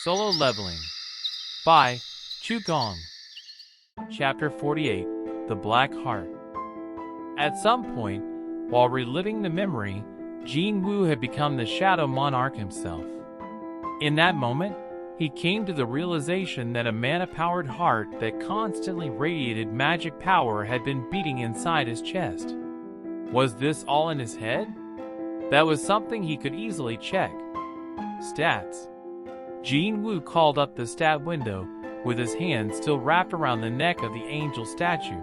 Solo Leveling by Gong. Chapter 48, The Black Heart. At some point, while reliving the memory, Jin Wu had become the Shadow Monarch himself. In that moment, he came to the realization that a mana-powered heart that constantly radiated magic power had been beating inside his chest. Was this all in his head? That was something he could easily check. Stats. Jin Wu called up the stat window, with his hand still wrapped around the neck of the angel statue.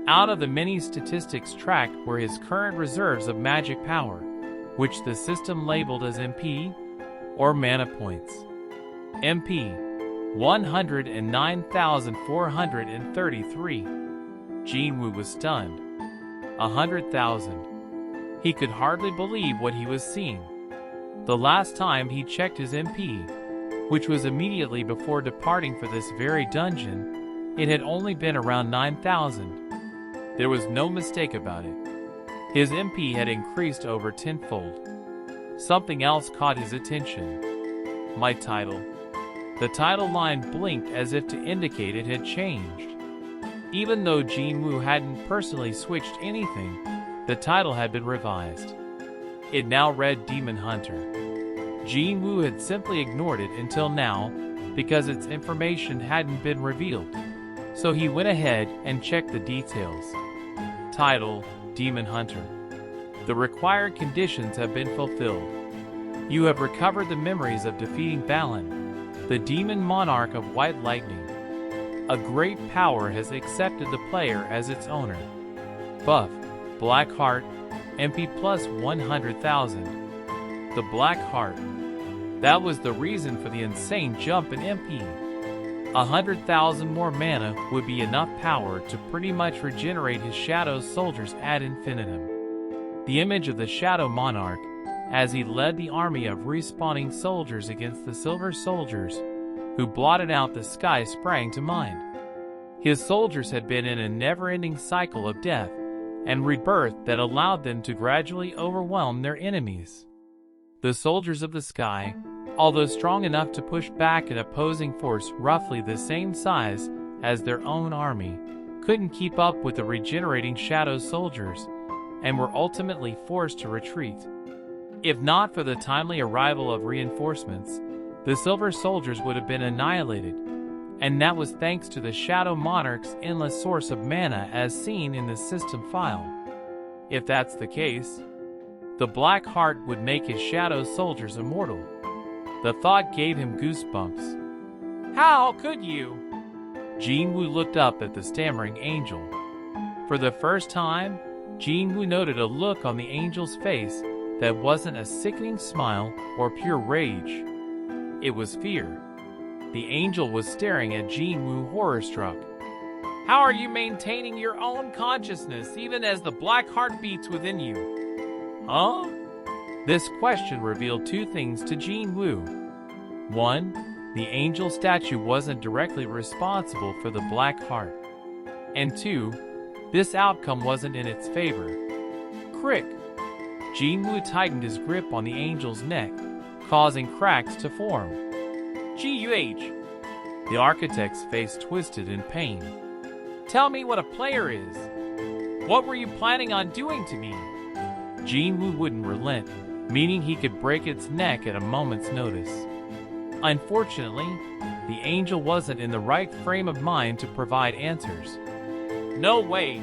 Out of the many statistics tracked were his current reserves of magic power, which the system labeled as MP, or mana points. MP, 109,433. Jin Wu was stunned. 100,000. He could hardly believe what he was seeing. The last time he checked his MP, which was immediately before departing for this very dungeon, it had only been around 9,000. There was no mistake about it. His MP had increased over tenfold. Something else caught his attention. My title. The title line blinked as if to indicate it had changed. Even though Jin Wu hadn't personally switched anything, the title had been revised. It now read Demon Hunter. Jin Wu had simply ignored it until now because its information hadn't been revealed. So he went ahead and checked the details. Title, Demon Hunter. The required conditions have been fulfilled. You have recovered the memories of defeating Balan, the demon monarch of White Lightning. A great power has accepted the player as its owner. Buff, Black Heart, MP plus 100,000. The Black Heart. That was the reason for the insane jump in MP. 100,000 more mana would be enough power to pretty much regenerate his Shadow soldiers ad infinitum. The image of the Shadow Monarch, as he led the army of respawning soldiers against the Silver Soldiers, who blotted out the sky, sprang to mind. His soldiers had been in a never-ending cycle of death and rebirth that allowed them to gradually overwhelm their enemies. The soldiers of the sky, although strong enough to push back an opposing force roughly the same size as their own army, couldn't keep up with the regenerating Shadow soldiers and were ultimately forced to retreat. If not for the timely arrival of reinforcements, the Silver Soldiers would have been annihilated, and that was thanks to the Shadow Monarch's endless source of mana as seen in the system file. If that's the case, the Black Heart would make his Shadow soldiers immortal. The thought gave him goosebumps. How could you? Jin Wu looked up at the stammering angel. For the first time, Jin Wu noted a look on the angel's face that wasn't a sickening smile or pure rage. It was fear. The angel was staring at Jin Wu horror-struck. How are you maintaining your own consciousness even as the Black Heart beats within you? Huh? This question revealed two things to Jin Wu. One, the angel statue wasn't directly responsible for the Black Heart. And two, this outcome wasn't in its favor. Crick! Jin Wu tightened his grip on the angel's neck, causing cracks to form. G.U.H. The architect's face twisted in pain. Tell me what a player is. What were you planning on doing to me? Jin Wu wouldn't relent, meaning he could break its neck at a moment's notice. Unfortunately, the angel wasn't in the right frame of mind to provide answers. No way!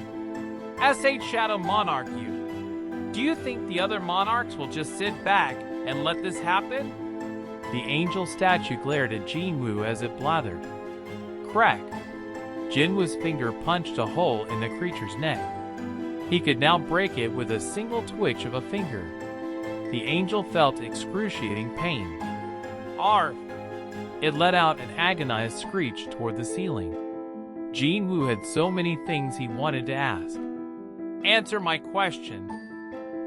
S.H. Shadow Monarch you! Do you think the other monarchs will just sit back and let this happen? The angel statue glared at Jin Wu as it blathered. Crack! Jin Wu's finger punched a hole in the creature's neck. He could now break it with a single twitch of a finger. The angel felt excruciating pain. Arf! It let out an agonized screech toward the ceiling. Jin Wu had so many things he wanted to ask. Answer my question.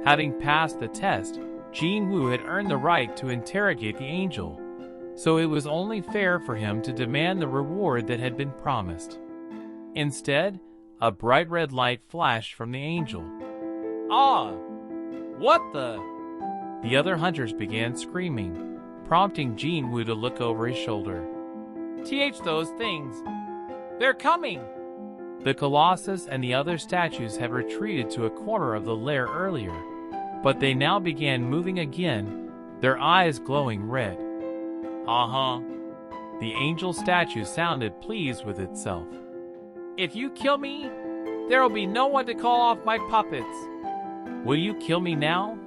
Having passed the test, Jin Wu had earned the right to interrogate the angel, so it was only fair for him to demand the reward that had been promised. Instead, a bright red light flashed from the angel. Ah! What the? The other hunters began screaming, prompting Jinwoo to look over his shoulder. Those things! They're coming! The Colossus and the other statues had retreated to a corner of the lair earlier, but they now began moving again, their eyes glowing red. Uh-huh. The angel statue sounded pleased with itself. If you kill me, there will be no one to call off my puppets. Will you kill me now?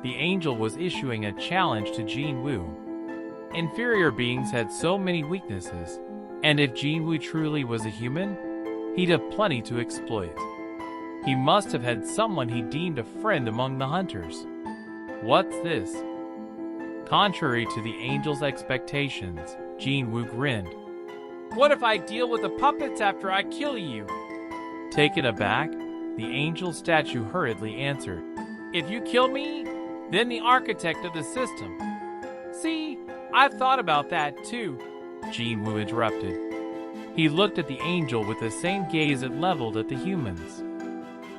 The angel was issuing a challenge to Jinwoo. Inferior beings had so many weaknesses, and if Jinwoo truly was a human, he'd have plenty to exploit. He must have had someone he deemed a friend among the hunters. What's this? Contrary to the angel's expectations, Jinwoo grinned. What if I deal with the puppets after I kill you? Taken aback, the angel statue hurriedly answered. If you kill me, then the architect of the system. See, I've thought about that too, Jinwoo interrupted. He looked at the angel with the same gaze it leveled at the humans.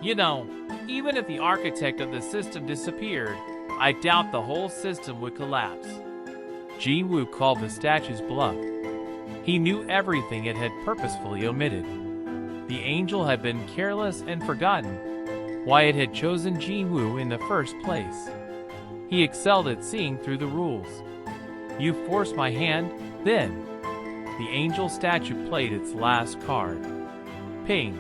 You know, even if the architect of the system disappeared, I doubt the whole system would collapse. Jinwoo called the statue's bluff. He knew everything it had purposefully omitted. The angel had been careless and forgotten why it had chosen Jinwoo in the first place. He excelled at seeing through the rules. You force my hand, then. The angel statue played its last card. Ping.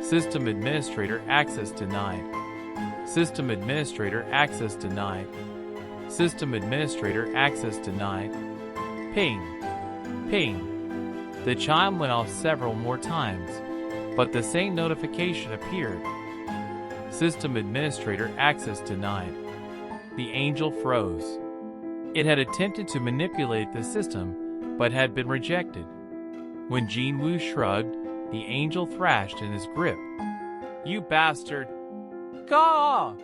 System administrator access denied. System administrator access denied. System administrator access denied. Ping. Ping. The chime went off several more times, but the same notification appeared. System administrator access denied. The angel froze. It had attempted to manipulate the system, but had been rejected. When Jinwoo shrugged, the angel thrashed in his grip. You bastard! Gah!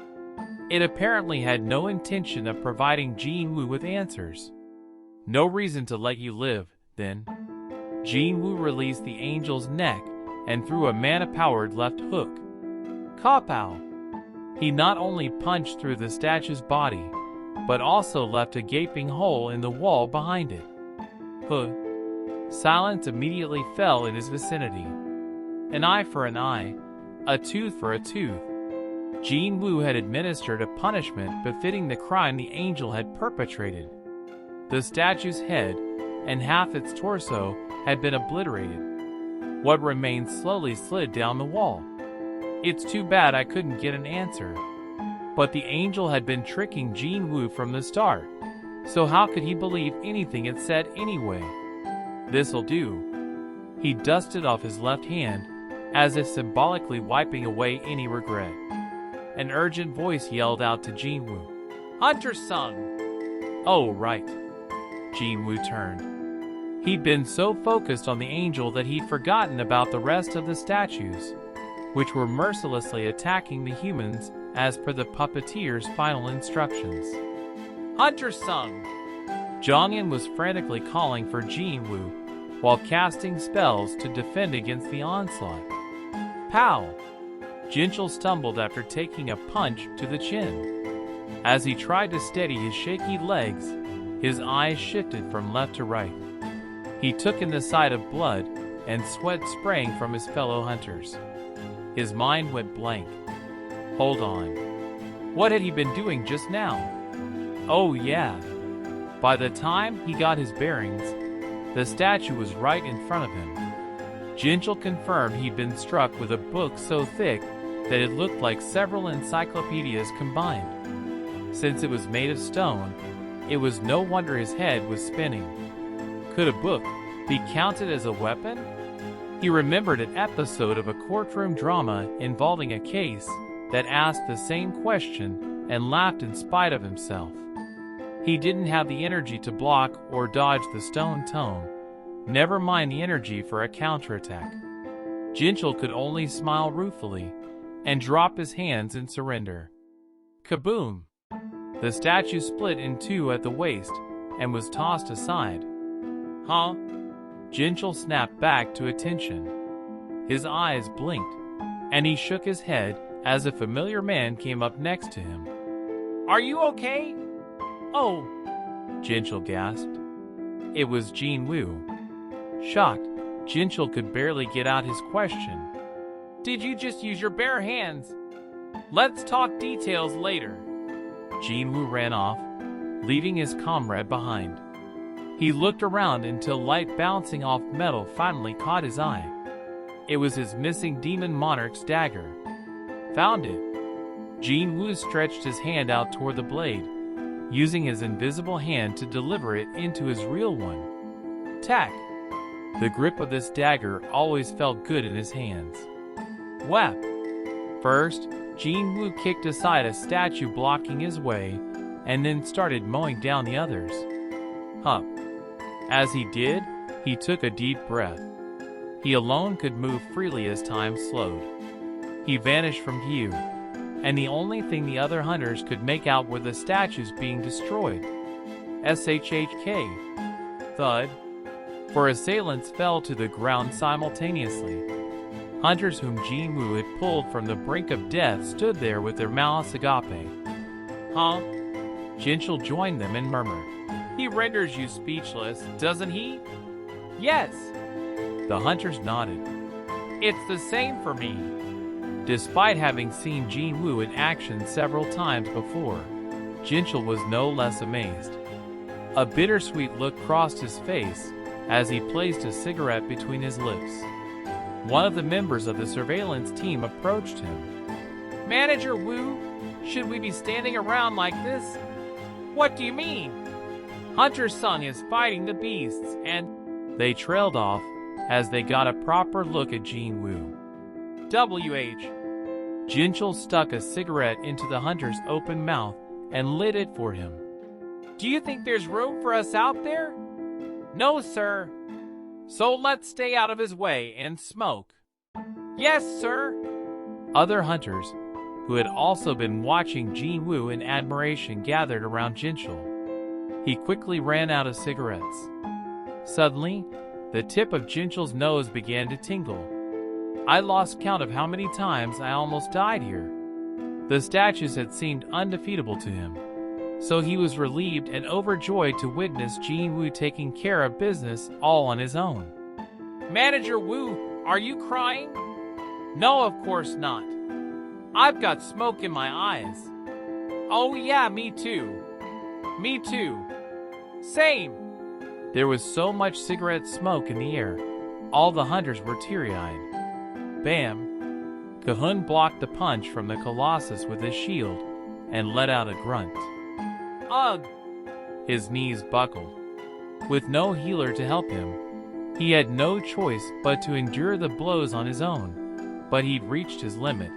It apparently had no intention of providing Jinwoo with answers. No reason to let you live, then. Jinwoo released the angel's neck and threw a mana-powered left hook. Kapow! He not only punched through the statue's body, but also left a gaping hole in the wall behind it. Huh. Silence immediately fell in his vicinity. An eye for an eye, a tooth for a tooth. Jinwoo had administered a punishment befitting the crime the angel had perpetrated. The statue's head and half its torso had been obliterated. What remained slowly slid down the wall. It's too bad I couldn't get an answer. But the angel had been tricking Jinwoo from the start, so how could he believe anything it said anyway? This'll do. He dusted off his left hand, as if symbolically wiping away any regret. An urgent voice yelled out to Jinwoo. Hunter-sung! Oh, right. Jinwoo turned. He'd been so focused on the angel that he'd forgotten about the rest of the statues, which were mercilessly attacking the humans as per the puppeteer's final instructions. Hunter-sung! Jongin was frantically calling for Jinwoo while casting spells to defend against the onslaught. Pow! Jinchul stumbled after taking a punch to the chin. As he tried to steady his shaky legs, his eyes shifted from left to right. He took in the sight of blood and sweat spraying from his fellow hunters. His mind went blank. Hold on. What had he been doing just now? Oh yeah. By the time he got his bearings, the statue was right in front of him. Jinchul confirmed he'd been struck with a book so thick that it looked like several encyclopedias combined. Since it was made of stone, it was no wonder his head was spinning. Could a book be counted as a weapon? He remembered an episode of a courtroom drama involving a case that asked the same question and laughed in spite of himself. He didn't have the energy to block or dodge the stone tome, never mind the energy for a counterattack. Jinchul could only smile ruefully and drop his hands in surrender. Kaboom! The statue split in two at the waist and was tossed aside. Huh? Jinchul snapped back to attention. His eyes blinked, and he shook his head as a familiar man came up next to him. Are you okay? Oh, Jinchul gasped. It was Jean Wu. Shocked, Jinchul could barely get out his question. Did you just use your bare hands? Let's talk details later. Jean Wu ran off, leaving his comrade behind. He looked around until light bouncing off metal finally caught his eye. It was his missing demon monarch's dagger. Found it. Jean Wu stretched his hand out toward the blade, using his invisible hand to deliver it into his real one. Tack! The grip of this dagger always felt good in his hands. Whap! First, Jean Wu kicked aside a statue blocking his way, and then started mowing down the others. Hup! As he did, he took a deep breath. He alone could move freely as time slowed. He vanished from view, and the only thing the other hunters could make out were the statues being destroyed. SHHK. Thud. 4 assailants fell to the ground simultaneously. Hunters whom Jean Wu had pulled from the brink of death stood there with their malice agape. Huh? Jinchul joined them and murmured, He renders you speechless, doesn't he? Yes. The hunters nodded. It's the same for me. Despite having seen Jean Wu in action several times before, Jinchul was no less amazed. A bittersweet look crossed his face as he placed a cigarette between his lips. One of the members of the surveillance team approached him. Manager Wu, should we be standing around like this? What do you mean? Hunter Sung is fighting the beasts and... They trailed off as they got a proper look at Jean Wu. WH. Jinchul stuck a cigarette into the hunter's open mouth and lit it for him. Do you think there's room for us out there? No, sir. So let's stay out of his way and smoke. Yes, sir. Other hunters, who had also been watching Jean Wu in admiration, gathered around Jinchul. He quickly ran out of cigarettes. Suddenly, the tip of Jinchul's nose began to tingle. I lost count of how many times I almost died here. The statues had seemed undefeatable to him, so he was relieved and overjoyed to witness Jean Wu taking care of business all on his own. Manager Wu, are you crying? No, of course not. I've got smoke in my eyes. Oh yeah, me too. Me too. Same. There was so much cigarette smoke in the air, all the hunters were teary-eyed. Bam! Cahun blocked the punch from the Colossus with his shield and let out a grunt. Ugh! His knees buckled. With no healer to help him, he had no choice but to endure the blows on his own, but he'd reached his limit.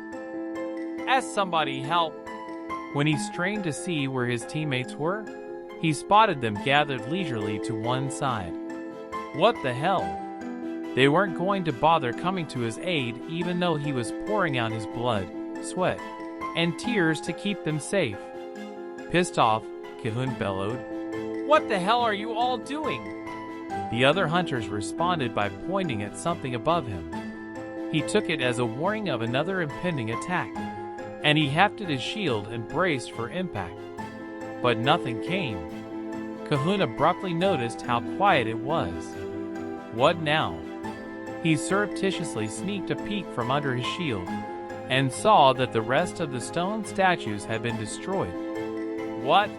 Ask somebody help! When he strained to see where his teammates were, he spotted them gathered leisurely to one side. What the hell? They weren't going to bother coming to his aid even though he was pouring out his blood, sweat, and tears to keep them safe. Pissed off, Cahun bellowed, What the hell are you all doing? The other hunters responded by pointing at something above him. He took it as a warning of another impending attack, and he hefted his shield and braced for impact. But nothing came. Cahun abruptly noticed how quiet it was. What now? He surreptitiously sneaked a peek from under his shield, and saw that the rest of the stone statues had been destroyed. What?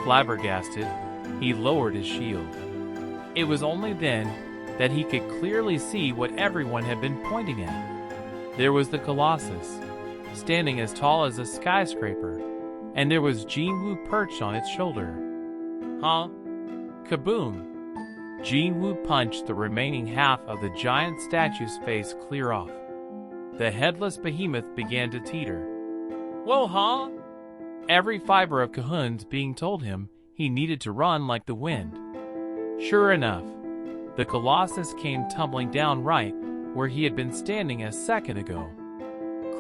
Flabbergasted, he lowered his shield. It was only then that he could clearly see what everyone had been pointing at. There was the Colossus, standing as tall as a skyscraper, and there was Jean Wu perched on its shoulder. Huh? Kaboom! Jean Wu punched the remaining half of the giant statue's face clear off. The headless behemoth began to teeter. Whoa, huh? Every fiber of Cahun's being told him he needed to run like the wind. Sure enough, the Colossus came tumbling down right where he had been standing a second ago.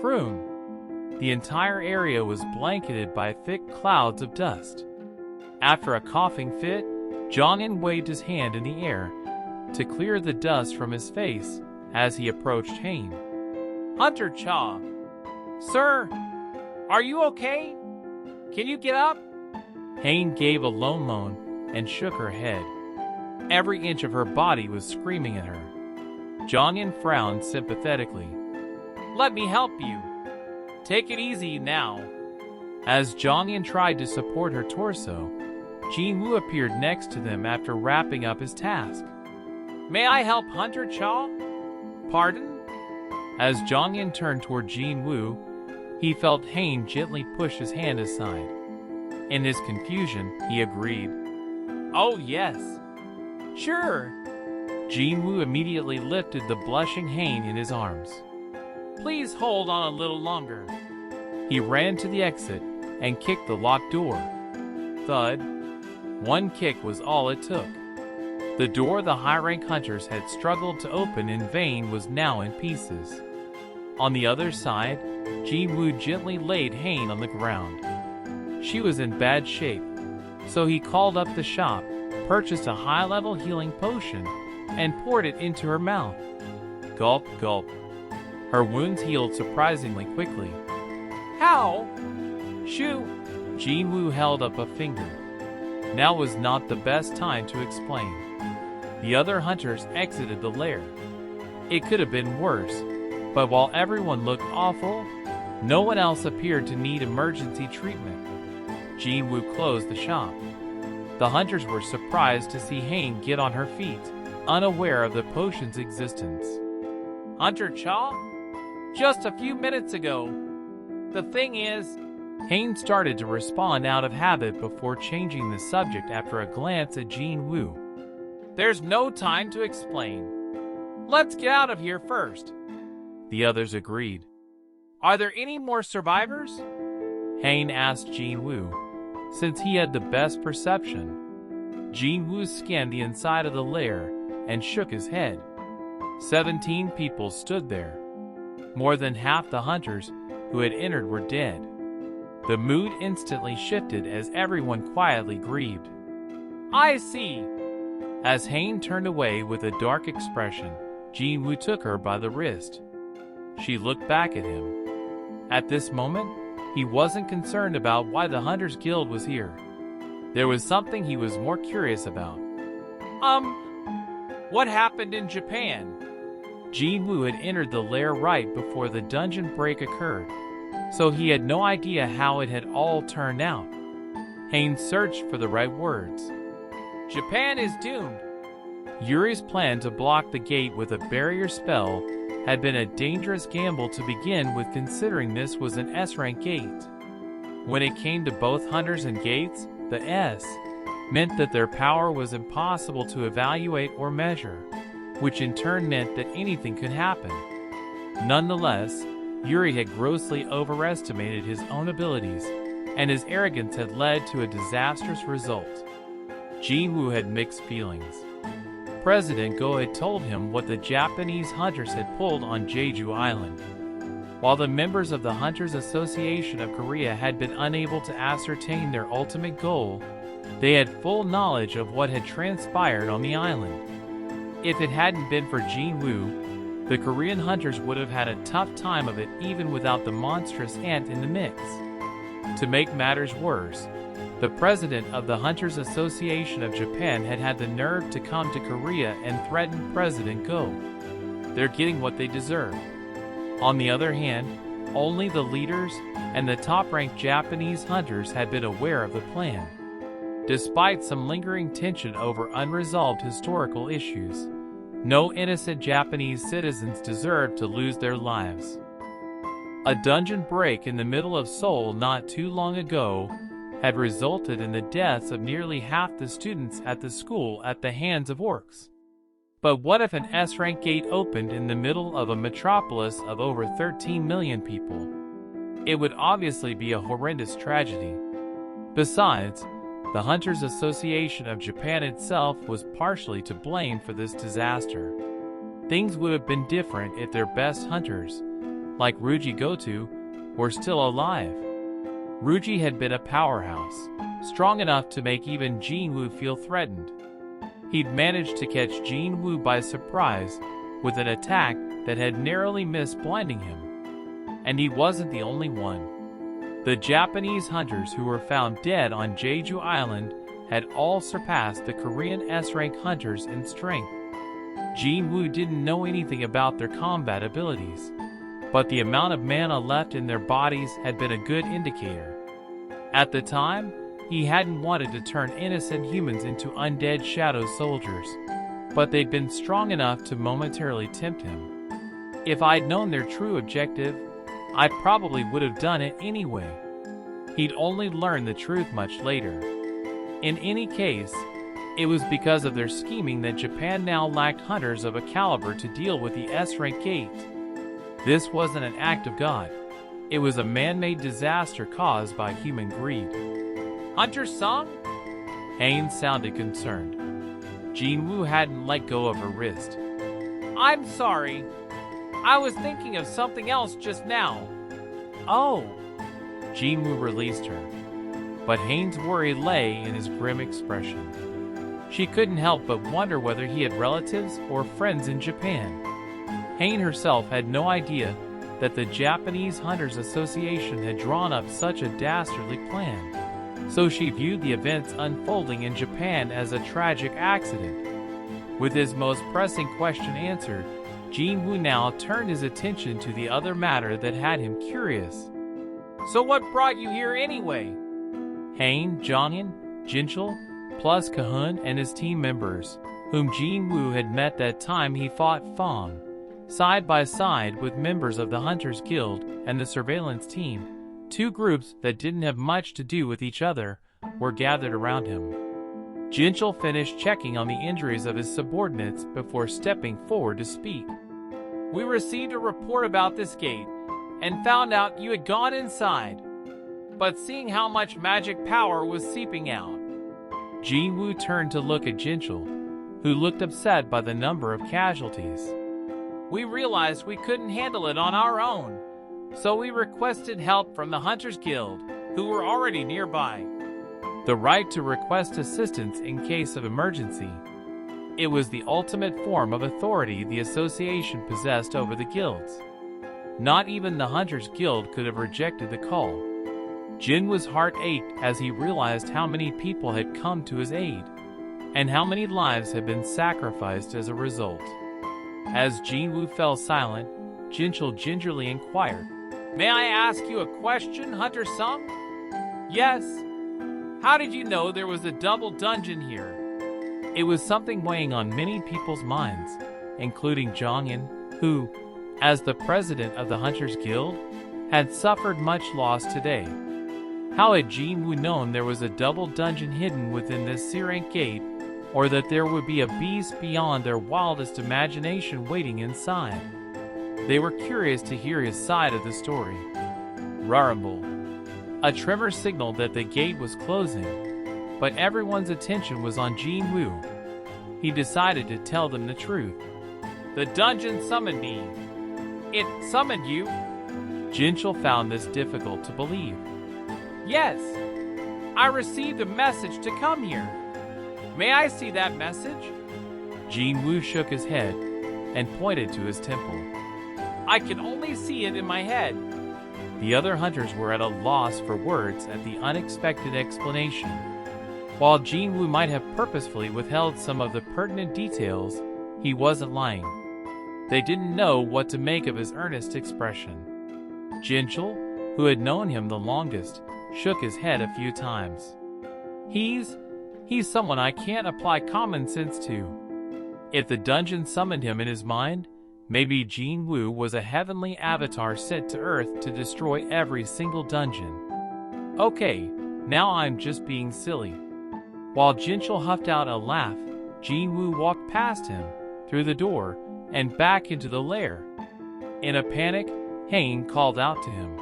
Croon! The entire area was blanketed by thick clouds of dust. After a coughing fit, Zhang waved his hand in the air to clear the dust from his face as he approached Hain. Hunter Cha! Sir! Are you okay? Can you get up? Hain gave a low moan and shook her head. Every inch of her body was screaming at her. Zhang frowned sympathetically. "Let me help you. Take it easy now." As Zhang tried to support her torso, Jinwoo appeared next to them after wrapping up his task. "May I help Hunter Cha?" "Pardon?" As Zhang turned toward Jinwoo, he felt Hein gently push his hand aside. In his confusion, he agreed. "Oh yes, sure." Jinwoo immediately lifted the blushing Hein in his arms. "Please hold on a little longer." He ran to the exit and kicked the locked door. Thud. One kick was all it took. The door the high-rank hunters had struggled to open in vain was now in pieces. On the other side, Jinwoo gently laid Hein on the ground. She was in bad shape, so he called up the shop, purchased a high-level healing potion, and poured it into her mouth. Gulp, gulp. Her wounds healed surprisingly quickly. "How?" "Shoo!" Jinwoo held up a finger. Now was not the best time to explain. The other hunters exited the lair. It could have been worse, but while everyone looked awful, no one else appeared to need emergency treatment. Jinwoo closed the shop. The hunters were surprised to see Hein get on her feet, unaware of the potion's existence. "Hunter Cha? Just a few minutes ago. The thing is..." Hein started to respond out of habit before changing the subject after a glance at Jinwoo. "There's no time to explain. Let's get out of here first." The others agreed. "Are there any more survivors?" Hein asked Jinwoo, since he had the best perception. Jinwoo scanned the inside of the lair and shook his head. 17 people stood there. More than half the hunters who had entered were dead. The mood instantly shifted as everyone quietly grieved. "I see." As Hein turned away with a dark expression, Jinwoo took her by the wrist. She looked back at him. At this moment, he wasn't concerned about why the Hunters Guild was here. There was something he was more curious about. What happened in Japan?" Jinwoo had entered the lair right before the dungeon break occurred, so he had no idea how it had all turned out. Hein searched for the right words. "Japan is doomed." Yuri's plan to block the gate with a barrier spell had been a dangerous gamble to begin with, considering this was an S-rank gate. When it came to both hunters and gates, the S meant that their power was impossible to evaluate or measure, which in turn meant that anything could happen. Nonetheless, Yuri had grossly overestimated his own abilities, and his arrogance had led to a disastrous result. Jinwoo had mixed feelings. President Go had told him what the Japanese hunters had pulled on Jeju Island. While the members of the Hunters Association of Korea had been unable to ascertain their ultimate goal, they had full knowledge of what had transpired on the island. If it hadn't been for Jinwoo, the Korean hunters would have had a tough time of it even without the monstrous ant in the mix. To make matters worse, the president of the Hunters Association of Japan had had the nerve to come to Korea and threaten President Go. They're getting what they deserve. On the other hand, only the leaders and the top-ranked Japanese hunters had been aware of the plan. Despite some lingering tension over unresolved historical issues, no innocent Japanese citizens deserved to lose their lives. A dungeon break in the middle of Seoul not too long ago had resulted in the deaths of nearly half the students at the school at the hands of orcs. But what if an S-rank gate opened in the middle of a metropolis of over 13 million people? It would obviously be a horrendous tragedy. Besides, the Hunters Association of Japan itself was partially to blame for this disaster. Things would have been different if their best hunters, like Ryuji Goto, were still alive. Ryuji had been a powerhouse, strong enough to make even Jinwoo feel threatened. He'd managed to catch Jinwoo by surprise with an attack that had narrowly missed blinding him. And he wasn't the only one. The Japanese hunters who were found dead on Jeju Island had all surpassed the Korean S-rank hunters in strength. Jin-woo didn't know anything about their combat abilities, but the amount of mana left in their bodies had been a good indicator. At the time, he hadn't wanted to turn innocent humans into undead shadow soldiers, but they'd been strong enough to momentarily tempt him. If I'd known their true objective, I probably would have done it anyway. He'd only learn the truth much later. In any case, it was because of their scheming that Japan now lacked hunters of a caliber to deal with the S-rank gate. This wasn't an act of God. It was a man-made disaster caused by human greed. "Hunter Sung?" Haynes sounded concerned. Jin-woo hadn't let go of her wrist. "I'm sorry. I was thinking of something else just now." "Oh." Jin-woo released her, but Haynes' worry lay in his grim expression. She couldn't help but wonder whether he had relatives or friends in Japan. Haynes herself had no idea that the Japanese Hunters Association had drawn up such a dastardly plan, so she viewed the events unfolding in Japan as a tragic accident. With his most pressing question answered, Jin-woo now turned his attention to the other matter that had him curious. "So what brought you here anyway?" Hain, Jongin, Jinchul, plus Kahun and his team members, whom Jin-woo had met that time he fought Fong, side by side with members of the Hunters Guild and the surveillance team, two groups that didn't have much to do with each other, were gathered around him. Jinchul finished checking on the injuries of his subordinates before stepping forward to speak. "We received a report about this gate and found out you had gone inside, but seeing how much magic power was seeping out." Jin-woo turned to look at Jinchul, who looked upset by the number of casualties. "We realized we couldn't handle it on our own, so we requested help from the Hunters Guild, who were already nearby." The right to request assistance in case of emergency. It was the ultimate form of authority the association possessed over the guilds. Not even the Hunters Guild could have rejected the call. Jinwoo's heart ached as he realized how many people had come to his aid, and how many lives had been sacrificed as a result. As Jinwoo fell silent, Jinchul gingerly inquired, "May I ask you a question, Hunter Sung?" "Yes." "How did you know there was a double dungeon here?" It was something weighing on many people's minds, including Jongin, who, as the president of the Hunters Guild, had suffered much loss today. How had Jin-woo known there was a double dungeon hidden within this C-rank gate, or that there would be a beast beyond their wildest imagination waiting inside? They were curious to hear his side of the story. Rumble. A tremor signaled that the gate was closing, but everyone's attention was on Jin-woo. He decided to tell them the truth. "The dungeon summoned me." "It summoned you?" Jinchul found this difficult to believe. "Yes. I received a message to come here." "May I see that message?" Jin-woo shook his head and pointed to his temple. "I can only see it in my head." The other hunters were at a loss for words at the unexpected explanation. While Jin-woo might have purposefully withheld some of the pertinent details, he wasn't lying. They didn't know what to make of his earnest expression. Jinchul, who had known him the longest, shook his head a few times. He's someone I can't apply common sense to." If the dungeon summoned him in his mind, maybe Jin-woo was a heavenly avatar sent to Earth to destroy every single dungeon. "Okay, now I'm just being silly." While Jinchul huffed out a laugh, Jin-woo walked past him, through the door, and back into the lair. In a panic, Hain called out to him,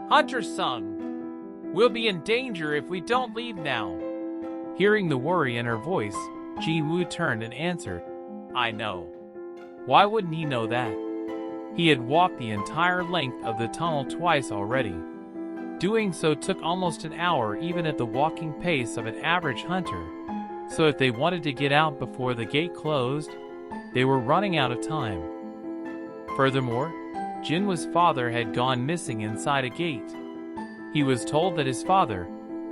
"Hunter Sung, we'll be in danger if we don't leave now." Hearing the worry in her voice, Jin-woo turned and answered, "I know." Why wouldn't he know that? He had walked the entire length of the tunnel twice already. Doing so took almost an hour even at the walking pace of an average hunter, so if they wanted to get out before the gate closed, they were running out of time. Furthermore, Jinwoo's father had gone missing inside a gate. He was told that his father,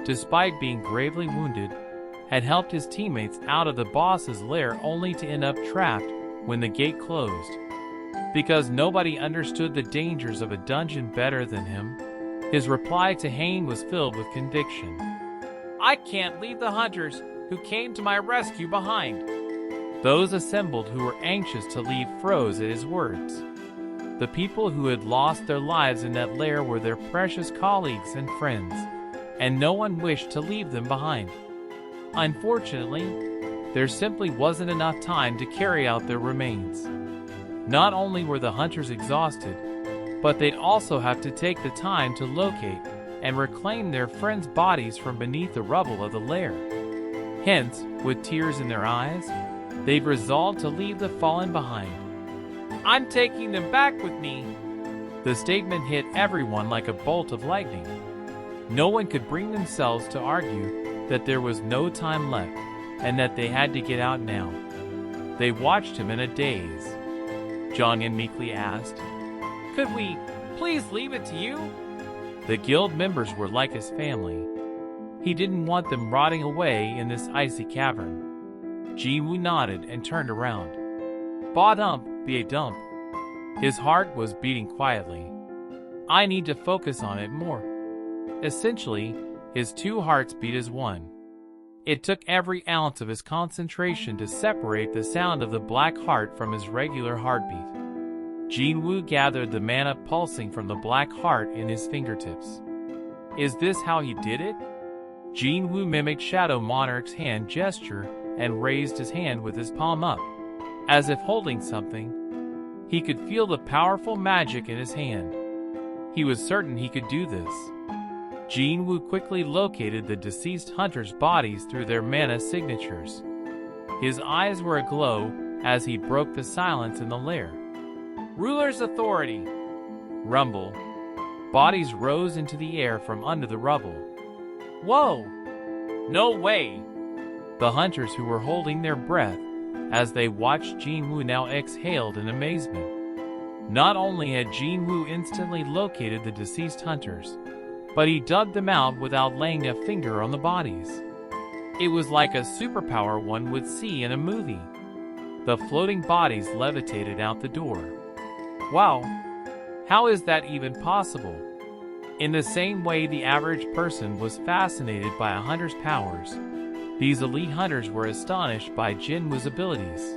despite being gravely wounded, had helped his teammates out of the boss's lair only to end up trapped when the gate closed. Because nobody understood the dangers of a dungeon better than him, his reply to Hayne was filled with conviction. "I can't leave the hunters who came to my rescue behind." Those assembled who were anxious to leave froze at his words. The people who had lost their lives in that lair were their precious colleagues and friends, and no one wished to leave them behind. Unfortunately, there simply wasn't enough time to carry out their remains. Not only were the hunters exhausted, but they'd also have to take the time to locate and reclaim their friends' bodies from beneath the rubble of the lair. Hence, with tears in their eyes, they've resolved to leave the fallen behind. "I'm taking them back with me." The statement hit everyone like a bolt of lightning. No one could bring themselves to argue that there was no time left and that they had to get out now. They watched him in a daze. Jongin meekly asked, "Could we please leave it to you?" The guild members were like his family. He didn't want them rotting away in this icy cavern. Jinwoo nodded and turned around. "Ba dump, be a dump." His heart was beating quietly. I need to focus on it more. Essentially, his two hearts beat as one. It took every ounce of his concentration to separate the sound of the black heart from his regular heartbeat. Jinwoo gathered the mana pulsing from the black heart in his fingertips. Is this how he did it? Jinwoo mimicked Shadow Monarch's hand gesture and raised his hand with his palm up, as if holding something. He could feel the powerful magic in his hand. He was certain he could do this. Jinwoo quickly located the deceased hunters' bodies through their mana signatures. His eyes were aglow as he broke the silence in the lair. "Ruler's authority!" Rumble. Bodies rose into the air from under the rubble. "Whoa! No way!" The hunters who were holding their breath as they watched Jinwoo now exhaled in amazement. Not only had Jinwoo instantly located the deceased hunters, but he dug them out without laying a finger on the bodies. It was like a superpower one would see in a movie. The floating bodies levitated out the door. Wow! How is that even possible? In the same way the average person was fascinated by a hunter's powers, these elite hunters were astonished by Jinwoo's abilities.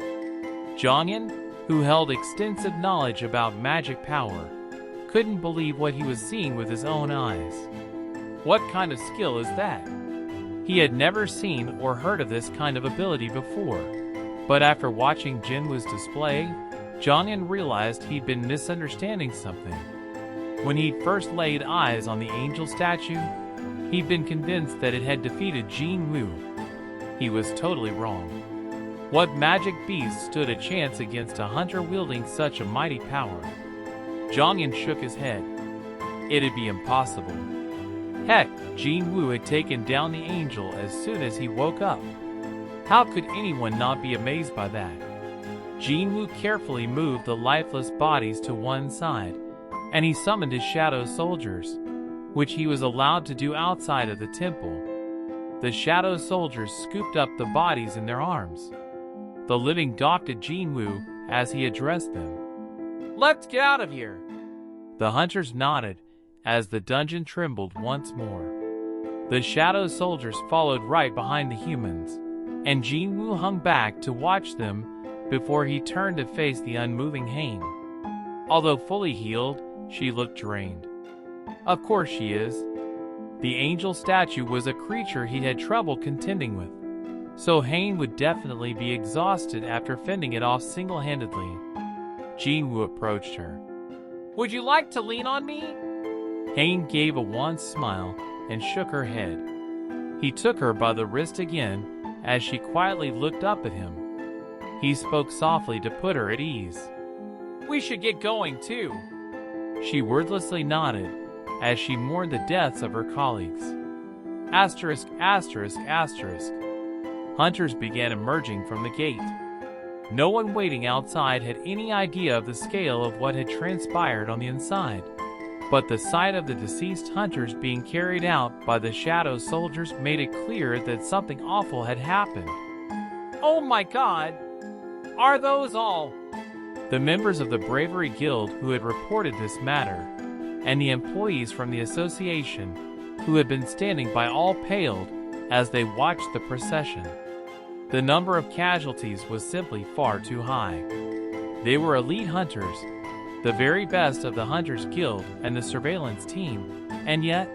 Jongin, who held extensive knowledge about magic power, couldn't believe what he was seeing with his own eyes. What kind of skill is that? He had never seen or heard of this kind of ability before, but after watching Jinwoo's display, Jongin realized he'd been misunderstanding something. When he'd first laid eyes on the angel statue, he'd been convinced that it had defeated Jinwoo. He was totally wrong. What magic beast stood a chance against a hunter wielding such a mighty power? Jongin shook his head. It'd be impossible. Heck, Jinwoo had taken down the angel as soon as he woke up. How could anyone not be amazed by that? Jinwoo carefully moved the lifeless bodies to one side, and he summoned his shadow soldiers, which he was allowed to do outside of the temple. The shadow soldiers scooped up the bodies in their arms. The living docked at Jinwoo as he addressed them. "Let's get out of here!" The hunters nodded as the dungeon trembled once more. The shadow soldiers followed right behind the humans, and Jinwoo hung back to watch them before he turned to face the unmoving Hayne. Although fully healed, she looked drained. Of course she is. The angel statue was a creature he had trouble contending with, so Hayne would definitely be exhausted after fending it off single-handedly. Jinwoo approached her. "Would you like to lean on me?" Hayne gave a wan smile and shook her head. He took her by the wrist again as she quietly looked up at him. He spoke softly to put her at ease. "We should get going too." She wordlessly nodded as she mourned the deaths of her colleagues. Asterisk, asterisk, asterisk. Hunters began emerging from the gate. No one waiting outside had any idea of the scale of what had transpired on the inside, but the sight of the deceased hunters being carried out by the shadow soldiers made it clear that something awful had happened. Oh my God! Are those all? The members of the Bravery Guild who had reported this matter, and the employees from the association who had been standing by all paled as they watched the procession. The number of casualties was simply far too high. They were elite hunters, the very best of the Hunters Guild and the surveillance team, and yet,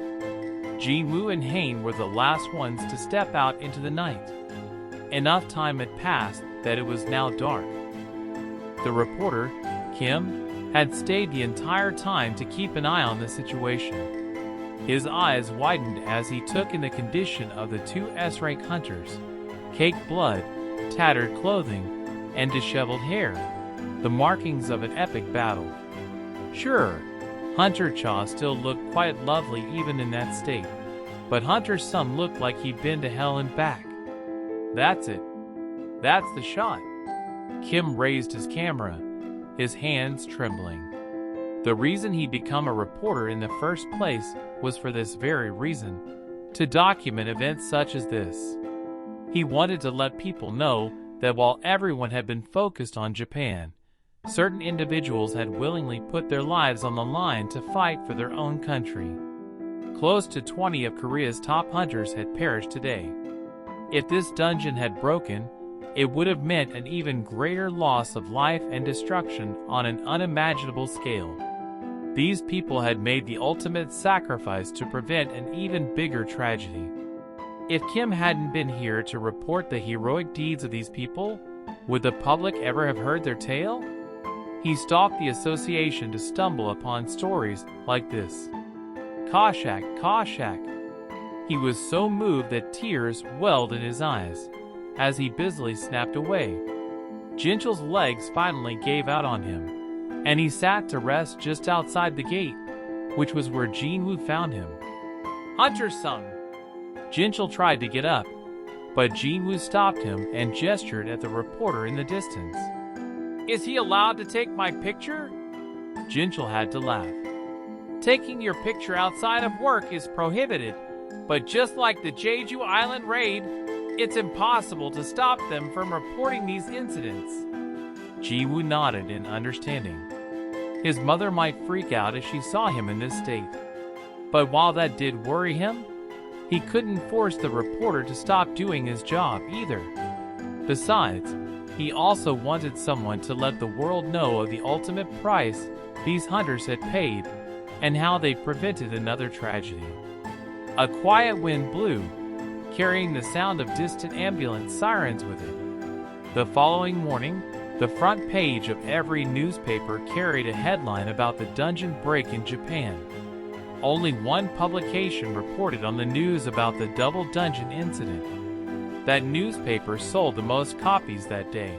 Jinwoo and Hain were the last ones to step out into the night. Enough time had passed that it was now dark. The reporter, Kim, had stayed the entire time to keep an eye on the situation. His eyes widened as he took in the condition of the two S-rank hunters, caked blood, tattered clothing, and disheveled hair, the markings of an epic battle. Sure, Hunter Cha still looked quite lovely even in that state, but Hunter's son looked like he'd been to hell and back. That's it. That's the shot. Kim raised his camera, his hands trembling. The reason he'd become a reporter in the first place was for this very reason, to document events such as this. He wanted to let people know that while everyone had been focused on Japan, certain individuals had willingly put their lives on the line to fight for their own country. Close to 20 of Korea's top hunters had perished today. If this dungeon had broken, it would have meant an even greater loss of life and destruction on an unimaginable scale. These people had made the ultimate sacrifice to prevent an even bigger tragedy. If Kim hadn't been here to report the heroic deeds of these people, would the public ever have heard their tale? He stalked the association to stumble upon stories like this. Koshak, Koshak. He was so moved that tears welled in his eyes as he busily snapped away. Jinchul's legs finally gave out on him, and he sat to rest just outside the gate, which was where Jinwoo found him. Hunter-sung! Jinchul tried to get up, but Jinwoo stopped him and gestured at the reporter in the distance. Is he allowed to take my picture? Jinchul had to laugh. Taking your picture outside of work is prohibited, but just like the Jeju Island raid, it's impossible to stop them from reporting these incidents. Jinwoo nodded in understanding. His mother might freak out if she saw him in this state. But while that did worry him, he couldn't force the reporter to stop doing his job either. Besides, he also wanted someone to let the world know of the ultimate price these hunters had paid and how they prevented another tragedy. A quiet wind blew, carrying the sound of distant ambulance sirens with it. The following morning, the front page of every newspaper carried a headline about the dungeon break in Japan. Only one publication reported on the news about the double dungeon incident. That newspaper sold the most copies that day.